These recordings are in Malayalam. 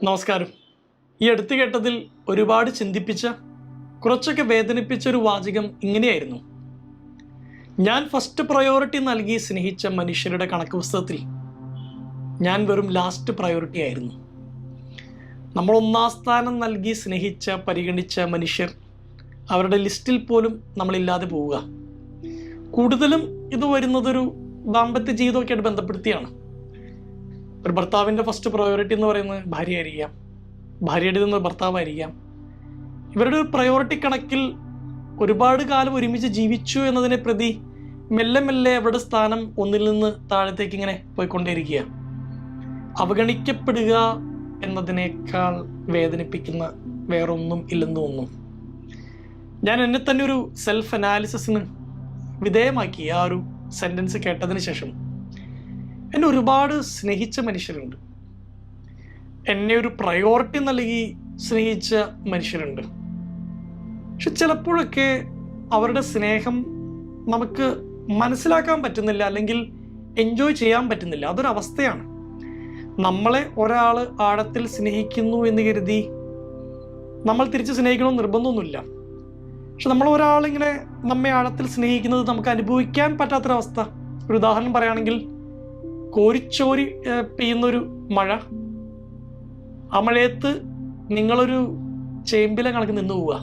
നമസ്കാരം. ഈ അടുത്ത് കേട്ടതിൽ ഒരുപാട് ചിന്തിപ്പിച്ച, കുറച്ചൊക്കെ വേദനിപ്പിച്ച ഒരു വാചകം ഇങ്ങനെയായിരുന്നു: ഞാൻ ഫസ്റ്റ് പ്രയോറിറ്റി നൽകി സ്നേഹിച്ച മനുഷ്യരുടെ കണക്ക് പുസ്തകത്തിൽ ഞാൻ വെറും ലാസ്റ്റ് പ്രയോറിറ്റി ആയിരുന്നു. നമ്മൾ ഒന്നാം സ്ഥാനം നൽകി സ്നേഹിച്ച, പരിഗണിച്ച മനുഷ്യർ അവരുടെ ലിസ്റ്റിൽ പോലും നമ്മളില്ലാതെ പോവുക. കൂടുതലും ഇത് വരുന്നതൊരു ദാമ്പത്യ ജീവിതമൊക്കെ ആയിട്ട് ബന്ധപ്പെടുത്തിയാണ്. ഒരു ഭർത്താവിൻ്റെ ഫസ്റ്റ് പ്രയോറിറ്റി എന്ന് പറയുന്നത് ഭാര്യയായിരിക്കാം, ഭാര്യയുടെ നിന്ന് ഭർത്താവായിരിക്കാം. ഇവരുടെ ഒരു പ്രയോറിറ്റി കണക്കിൽ ഒരുപാട് കാലം ഒരുമിച്ച് ജീവിച്ചു എന്നതിനെ പ്രതി മെല്ലെ മെല്ലെ അവരുടെ സ്ഥാനം ഒന്നിൽ നിന്ന് താഴത്തേക്ക് ഇങ്ങനെ പോയിക്കൊണ്ടേയിരിക്കുക. അവഗണിക്കപ്പെടുക എന്നതിനേക്കാൾ വേദനിപ്പിക്കുന്ന വേറൊന്നും ഇല്ലെന്ന് തോന്നുന്നു. ഞാൻ എന്നെ തന്നെ ഒരു സെൽഫ് അനാലിസിസിന് വിധേയമാക്കി ആ ഒരു സെൻറ്റൻസ് കേട്ടതിന് ശേഷം. എന്നെ ഒരുപാട് സ്നേഹിച്ച മനുഷ്യരുണ്ട്, എന്നെ ഒരു പ്രയോറിറ്റി നൽകി സ്നേഹിച്ച മനുഷ്യരുണ്ട്. പക്ഷെ ചിലപ്പോഴൊക്കെ അവരുടെ സ്നേഹം നമുക്ക് മനസ്സിലാക്കാൻ പറ്റുന്നില്ല, അല്ലെങ്കിൽ എൻജോയ് ചെയ്യാൻ പറ്റുന്നില്ല. അതൊരവസ്ഥയാണ്. നമ്മളെ ഒരാൾ ആഴത്തിൽ സ്നേഹിക്കുന്നു എന്ന് കരുതി നമ്മൾ തിരിച്ച് സ്നേഹിക്കണമെന്ന് നിർബന്ധമൊന്നുമില്ല. പക്ഷെ നമ്മൾ ഒരാളിങ്ങനെ നമ്മെ ആഴത്തിൽ സ്നേഹിക്കുന്നത് നമുക്ക് അനുഭവിക്കാൻ പറ്റാത്തൊരവസ്ഥ. ഒരു ഉദാഹരണം പറയുകയാണെങ്കിൽ, കോരിച്ചോരി പെയ്യുന്നൊരു മഴ, ആ മഴയത്ത് നിങ്ങളൊരു ചേമ്പില കണക്ക് നിന്ന് പോവുക.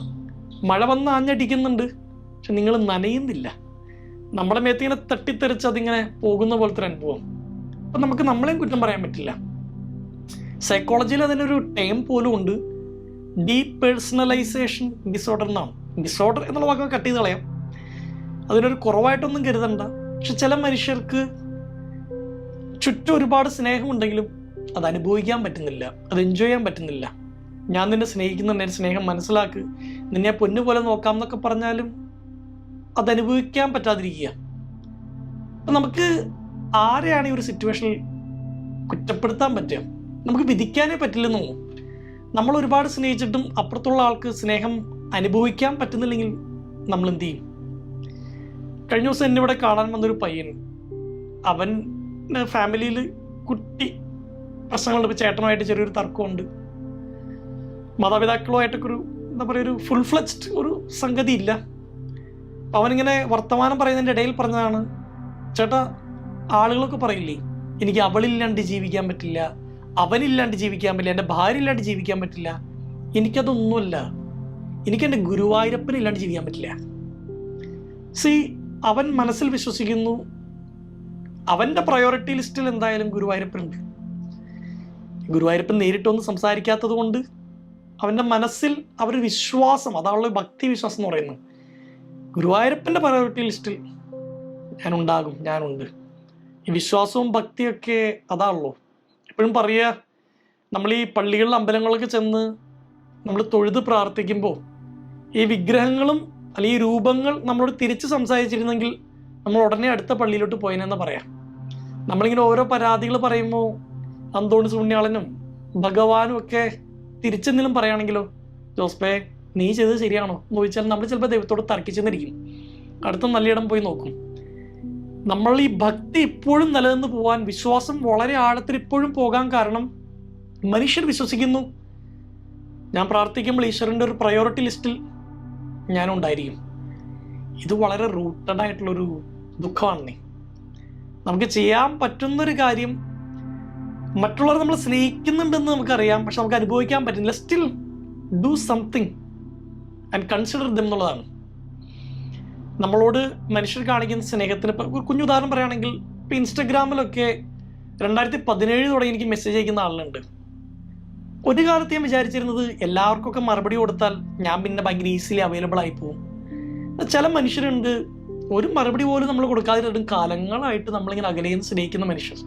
മഴ വന്ന് ആഞ്ഞടിക്കുന്നുണ്ട്, പക്ഷെ നിങ്ങൾ നനയുന്നില്ല. നമ്മുടെ മേത്ത് ഇങ്ങനെ തട്ടിത്തെറിച്ച് അതിങ്ങനെ പോകുന്ന പോലത്തെ ഒരു അനുഭവം. അപ്പം നമുക്ക് നമ്മളെയും കുറ്റം പറയാൻ പറ്റില്ല. സൈക്കോളജിയിൽ അതിനൊരു ടേം പോലും ഉണ്ട്, ഡീപേഴ്സണലൈസേഷൻ ഡിസോർഡർ എന്നാണ്. ഡിസോർഡർ എന്നുള്ള വാക്ക് കട്ട് ചെയ്ത് കളയാം, അതിനൊരു കുറവായിട്ടൊന്നും കരുതണ്ട. പക്ഷെ ചില മനുഷ്യർക്ക് ചുറ്റും ഒരുപാട് സ്നേഹമുണ്ടെങ്കിലും അത് അനുഭവിക്കാൻ പറ്റുന്നില്ല, അത് എൻജോയ് ചെയ്യാൻ പറ്റുന്നില്ല. ഞാൻ നിന്നെ സ്നേഹിക്കുന്നുണ്ട്, എൻ്റെ സ്നേഹം മനസ്സിലാക്ക്, നിന്നെ പൊന്നു പോലെ നോക്കാം എന്നൊക്കെ പറഞ്ഞാലും അത് അനുഭവിക്കാൻ പറ്റാതിരിക്കുക. അപ്പം നമുക്ക് ആരെയാണ് ഈ ഒരു സിറ്റുവേഷനിൽ കുറ്റപ്പെടുത്താൻ പറ്റുക? നമുക്ക് വിധിക്കാനേ പറ്റില്ലെന്ന് തോന്നും. നമ്മൾ ഒരുപാട് സ്നേഹിച്ചിട്ടും അപ്പുറത്തുള്ള ആൾക്ക് സ്നേഹം അനുഭവിക്കാൻ പറ്റുന്നില്ലെങ്കിൽ നമ്മൾ എന്ത് ചെയ്യും? കഴിഞ്ഞ ദിവസം എന്നെ ഇവിടെ കാണാൻ വന്നൊരു പയ്യൻ, അവൻ ഫാമിലിയിൽ കുട്ടി പ്രശ്നങ്ങളുണ്ട്. ഇപ്പോൾ ചേട്ടനുമായിട്ട് ചെറിയൊരു തർക്കമുണ്ട്, മാതാപിതാക്കളുമായിട്ടൊക്കെ ഒരു എന്താ പറയുക, ഒരു ഫുൾ ഫ്ലെജ്ഡ് ഒരു സംഗതി ഇല്ല. അവനിങ്ങനെ വർത്തമാനം പറയുന്നതിൻ്റെ ഇടയിൽ പറഞ്ഞതാണ്: ചേട്ടാ, ആളുകളൊക്കെ പറയില്ലേ എനിക്ക് അവളില്ലാണ്ട് ജീവിക്കാൻ പറ്റില്ല, അവനില്ലാണ്ട് ജീവിക്കാൻ പറ്റില്ല, എൻ്റെ ഭാര്യ ഇല്ലാണ്ട് ജീവിക്കാൻ പറ്റില്ല. എനിക്കതൊന്നുമല്ല, എനിക്ക് എൻ്റെ ഗുരുവായൂരപ്പനില്ലാണ്ട് ജീവിക്കാൻ പറ്റില്ല. അവൻ മനസ്സിൽ വിശ്വസിക്കുന്നു അവൻ്റെ പ്രയോറിറ്റി ലിസ്റ്റിൽ എന്തായാലും ഗുരുവായൂരപ്പനുണ്ട്. ഗുരുവായൂരപ്പൻ നേരിട്ടൊന്നും സംസാരിക്കാത്തത് കൊണ്ട് അവൻ്റെ മനസ്സിൽ അവരുടെ വിശ്വാസം, അതാണല്ലോ ഭക്തി വിശ്വാസം എന്ന് പറയുന്നത്. ഗുരുവായൂരപ്പൻ്റെ പ്രയോറിറ്റി ലിസ്റ്റിൽ ഞാനുണ്ടാകും, ഞാനുണ്ട്. ഈ വിശ്വാസവും ഭക്തിയൊക്കെ അതാണല്ലോ. എപ്പോഴും പറയുക, നമ്മൾ ഈ പള്ളികളിലും അമ്പലങ്ങളിലൊക്കെ ചെന്ന് നമ്മൾ തൊഴുത് പ്രാർത്ഥിക്കുമ്പോൾ ഈ വിഗ്രഹങ്ങളും അല്ലെങ്കിൽ ഈ രൂപങ്ങൾ നമ്മളോട് തിരിച്ച് സംസാരിച്ചിരുന്നെങ്കിൽ നമ്മൾ ഉടനെ അടുത്ത പള്ളിയിലോട്ട് പോയനെന്ന് പറയാം. നമ്മളിങ്ങനെ ഓരോ പരാതികൾ പറയുമ്പോൾ അന്തോണി പുണ്യാളനും ഭഗവാനും ഒക്കെ തിരിച്ചെന്തെങ്കിലും പറയുകയാണെങ്കിലോ, ജോസ്പേ നീ ചെയ്തത് ശരിയാണോ എന്ന് ചോദിച്ചാൽ നമ്മൾ ചിലപ്പോൾ ദൈവത്തോട് തർക്കിച്ചെന്നിരിക്കും. അടുത്ത നല്ലയിടം പോയി നോക്കും. നമ്മൾ ഈ ഭക്തി ഇപ്പോഴും നിലനിന്ന് പോകാൻ, വിശ്വാസം വളരെ ആഴത്തിൽ ഇപ്പോഴും പോകാൻ കാരണം മനുഷ്യർ വിശ്വസിക്കുന്നു ഞാൻ പ്രാർത്ഥിക്കുമ്പോൾ ഈശ്വരൻ്റെ ഒരു പ്രയോറിറ്റി ലിസ്റ്റിൽ ഞാനുണ്ടായിരിക്കും. ഇത് വളരെ റൂട്ടഡ് ആയിട്ടുള്ളൊരു ദുഃഖമാണ്. നമുക്ക് ചെയ്യാൻ പറ്റുന്നൊരു കാര്യം, മറ്റുള്ളവർ നമ്മൾ സ്നേഹിക്കുന്നുണ്ടെന്ന് നമുക്കറിയാം, പക്ഷെ നമുക്ക് അനുഭവിക്കാൻ പറ്റുന്നില്ല. Still do something and consider dum എന്നുള്ളതാണ്. നമ്മളോട് മനുഷ്യർ കാണിക്കുന്ന സ്നേഹത്തിന് ഇപ്പോൾ കുഞ്ഞു ഉദാഹരണം പറയുകയാണെങ്കിൽ, ഇപ്പോൾ ഇൻസ്റ്റഗ്രാമിലൊക്കെ 2017 തുടങ്ങി എനിക്ക് മെസ്സേജ് അയക്കുന്ന ആളുണ്ട്. ഒരു കാലത്ത് ഞാൻ വിചാരിച്ചിരുന്നത് എല്ലാവർക്കൊക്കെ മറുപടി കൊടുത്താൽ ഞാൻ പിന്നെ ഭയങ്കര ഈസിലി അവൈലബിൾ ആയി പോകും. ചില മനുഷ്യരുണ്ട്, ഒരു മറുപടി പോലും നമ്മൾ കൊടുക്കാതിരുന്നിട്ടും കാലങ്ങളായിട്ട് നമ്മളിങ്ങനെ അകലെയും സ്നേഹിക്കുന്ന മനുഷ്യർ.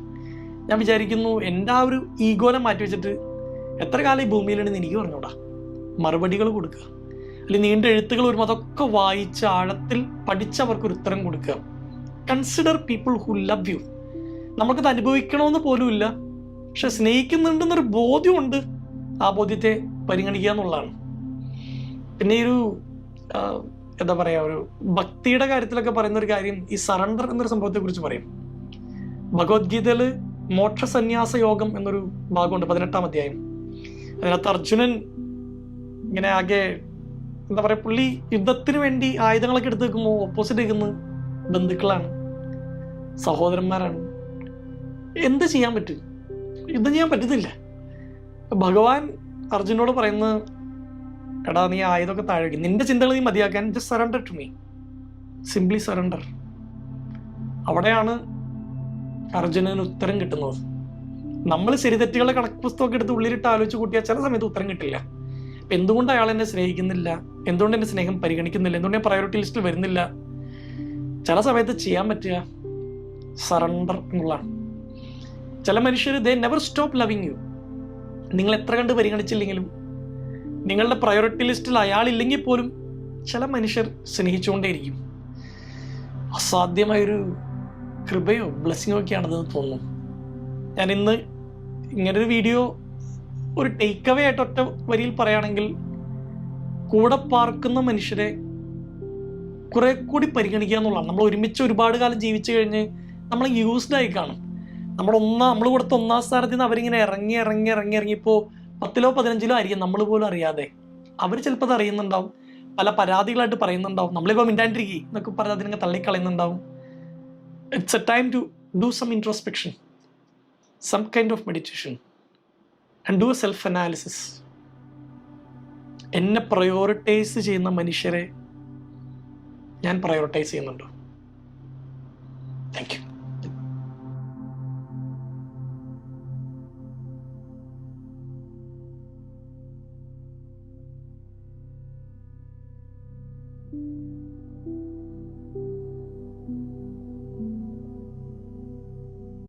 ഞാൻ വിചാരിക്കുന്നു, എൻ്റെ ആ ഒരു ഈഗോനെ മാറ്റി വെച്ചിട്ട് എത്ര കാലം ഈ ഭൂമിയിലുണ്ടെന്ന് എനിക്ക് പറഞ്ഞൂടാ. മറുപടികൾ കൊടുക്കുക, അല്ലെങ്കിൽ നീണ്ട എഴുത്തുകൾ വരുമ്പോൾ അതൊക്കെ വായിച്ച് ആഴത്തിൽ പഠിച്ചവർക്കൊരു ഉത്തരം കൊടുക്കുക. Consider people who love you. നമുക്കത് അനുഭവിക്കണമെന്ന് പോലും ഇല്ല, പക്ഷെ സ്നേഹിക്കുന്നുണ്ടെന്നൊരു ബോധ്യമുണ്ട്. ആ ബോധ്യത്തെ പരിഗണിക്കുക എന്നുള്ളതാണ്. പിന്നെ ഈ ഒരു എന്താ പറയുക, ഒരു ഭക്തിയുടെ കാര്യത്തിലൊക്കെ പറയുന്നൊരു കാര്യം, ഈ സറണ്ടർ എന്നൊരു സംഭവത്തെക്കുറിച്ച് പറയും. ഭഗവത്ഗീതയിൽ മോക്ഷ സന്യാസ യോഗം എന്നൊരു ഭാഗമുണ്ട്, 18-ാം അധ്യായം. അതിനകത്ത് അർജുനൻ ഇങ്ങനെ ആകെ എന്താ പറയുക, പുള്ളി യുദ്ധത്തിന് വേണ്ടി ആയുധങ്ങളൊക്കെ എടുത്ത് വെക്കുമ്പോൾ ഓപ്പോസിറ്റ് നിൽക്കുന്നത് ബന്ധുക്കളാണ്, സഹോദരന്മാരാണ്. എന്ത് ചെയ്യാൻ പറ്റും? യുദ്ധം ചെയ്യാൻ പറ്റുന്നില്ല. ഭഗവാൻ അർജുനോട് പറയുന്നത്, എടാ നീ ആയുധമൊക്കെ താഴെ വയ്ക്കും, നിന്റെ ചിന്തകൾ നീ മതിയാക്കാൻ, just surrender to me, simply surrender. അവിടെയാണ് അർജുനന് ഉത്തരം കിട്ടുന്നത്. നമ്മൾ ശരിതെറ്റുകളെ കണക്ക് പുസ്തകമൊക്കെ എടുത്ത് ഉള്ളിലിട്ട് ആലോചിച്ച് കൂട്ടിയാൽ ചില സമയത്ത് ഉത്തരം കിട്ടില്ല. അപ്പം എന്തുകൊണ്ട് അയാൾ എന്നെ സ്നേഹിക്കുന്നില്ല, എന്തുകൊണ്ട് എന്നെ സ്നേഹം പരിഗണിക്കുന്നില്ല, എന്തുകൊണ്ട് ഞാൻ പ്രയോറിറ്റി ലിസ്റ്റിൽ വരുന്നില്ല? ചില സമയത്ത് ചെയ്യാൻ പറ്റുക സറണ്ടർ എന്നുള്ളതാണ്. ചില മനുഷ്യർ they never stop loving U. നിങ്ങൾ എത്ര കണ്ട് പരിഗണിച്ചില്ലെങ്കിലും, നിങ്ങളുടെ പ്രയോറിറ്റി ലിസ്റ്റിൽ അയാളില്ലെങ്കിൽ പോലും ചില മനുഷ്യർ സ്നേഹിച്ചുകൊണ്ടേയിരിക്കും. അസാധ്യമായൊരു കൃപയോ ബ്ലെസ്സിങ്ങോ ഒക്കെയാണെന്ന് തോന്നുന്നു. ഞാൻ ഇന്ന് ഇങ്ങനൊരു വീഡിയോ ഒരു ടേക്ക് അവേ ആയിട്ട് ഒറ്റ വരിയിൽ പറയുകയാണെങ്കിൽ, കൂടെ പാർക്കുന്ന മനുഷ്യരെ കുറെ കൂടി പരിഗണിക്കുക എന്നുള്ളതാണ്. നമ്മൾ ഒരുമിച്ച് ഒരുപാട് കാലം ജീവിച്ചു കഴിഞ്ഞ് നമ്മൾ യൂസ്ഡ് ആയി കാണും. നമ്മൾ കൊടുത്ത ഒന്നാം സ്ഥാനത്ത് നിന്ന് അവരിങ്ങനെ ഇറങ്ങിയപ്പോൾ 10ലോ 15ലോ ആയിരിക്കും നമ്മൾ പോലും അറിയാതെ. അവർ ചിലപ്പോൾ അത് അറിയുന്നുണ്ടാവും, പല പരാതികളായിട്ട് പറയുന്നുണ്ടാവും, നമ്മളിപ്പോൾ മിണ്ടാണ്ടിരിക്കുക എന്നൊക്കെ പറഞ്ഞ് അതിനെ തള്ളിക്കളയുന്നുണ്ടാവും. It's a time to do some introspection, some kind of meditation and do a self analysis. എന്നെ പ്രയോറിറ്റൈസ് ചെയ്യുന്ന മനുഷ്യരെ ഞാൻ പ്രയോറിറ്റൈസ് ചെയ്യുന്നുണ്ടോ?